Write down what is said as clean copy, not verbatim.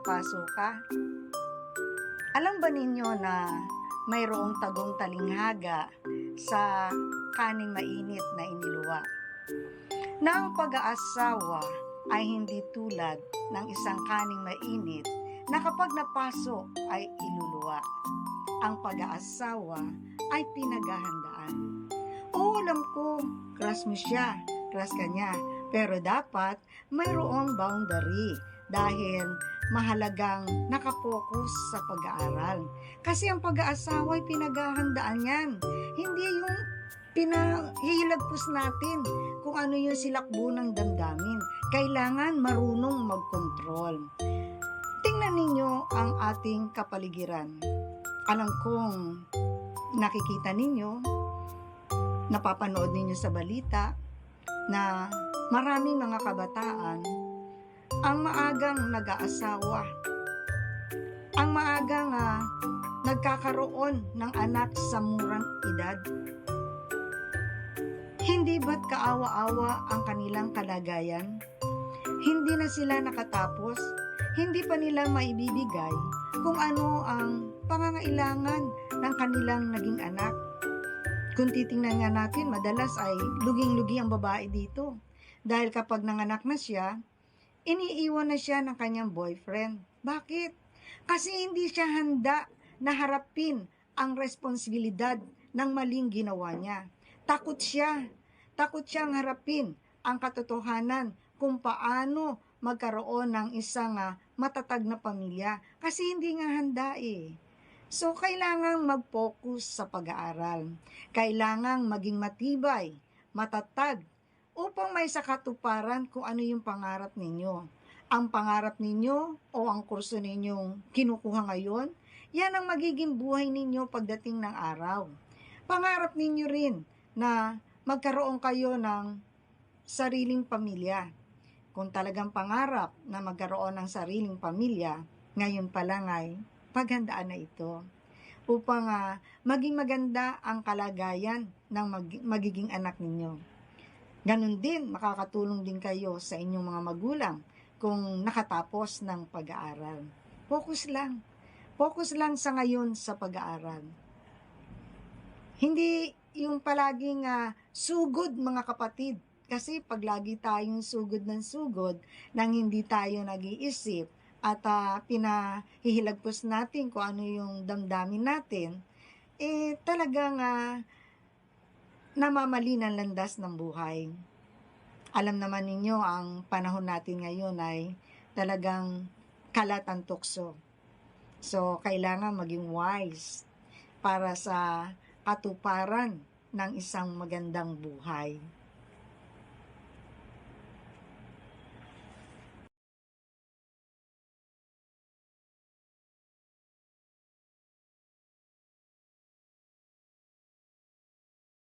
papaso ka. Alam ba ninyo na mayroong tagong talinghaga sa kaning mainit na iniluwa? Na ang pag-aasawa ay hindi tulad ng isang kaning mainit na kapag napasok ay iluluwa. Ang pag-aasawa ay pinaghahandaan. Oo, alam ko, crush mo siya, crush ka niya. Pero dapat mayroong boundary dahil mahalagang nakapokus sa pag-aaral. Kasi ang pag-aasawa ay pinaghahandaan yan. Hindi yung pinahihilagpos natin kung ano yung silakbo ng damdamin. Kailangan marunong mag-control. Tingnan ninyo ang ating kapaligiran. Alam kong nakikita ninyo, napapanood ninyo sa balita na maraming mga kabataan ang maagang nag-aasawa, ang maagang nagkakaroon ng anak sa murang edad. Hindi ba't kaawa-awa ang kanilang kalagayan? Hindi na sila nakatapos, hindi pa nila maibibigay kung ano ang pangangailangan ng kanilang naging anak. Kung titingnan nga natin, madalas ay luging-lugi ang babae dito. Dahil kapag nanganak na siya, iniiwan na siya ng kanyang boyfriend. Bakit? Kasi hindi siya handa na harapin ang responsibilidad ng maling ginawa niya. Takot siya. Takot siyang harapin ang katotohanan kung paano magkaroon ng isang matatag na pamilya. Kasi hindi nga handa eh. So, kailangang mag-focus sa pag-aaral. Kailangang maging matibay, matatag, upang may sakatuparan kung ano yung pangarap ninyo. Ang pangarap ninyo o ang kurso ninyong kinukuha ngayon, yan ang magiging buhay ninyo pagdating ng araw. Pangarap ninyo rin na magkaroon kayo ng sariling pamilya. Kung talagang pangarap na magkaroon ng sariling pamilya, ngayon pa lang ay paghandaan na ito upang maging maganda ang kalagayan ng magiging anak ninyo. Ganon din, makakatulong din kayo sa inyong mga magulang kung nakatapos ng pag-aaral. Focus lang. Focus lang sa ngayon sa pag-aaral. Hindi yung palaging sugod mga kapatid. Kasi pag lagi tayong sugod ng sugod, nang hindi tayo nag-iisip, at pinahihilagpos natin kung ano yung damdamin natin, talagang namamali ng landas ng buhay. Alam naman ninyo, ang panahon natin ngayon ay talagang kalat ang tukso. So, kailangan maging wise para sa katuparan ng isang magandang buhay.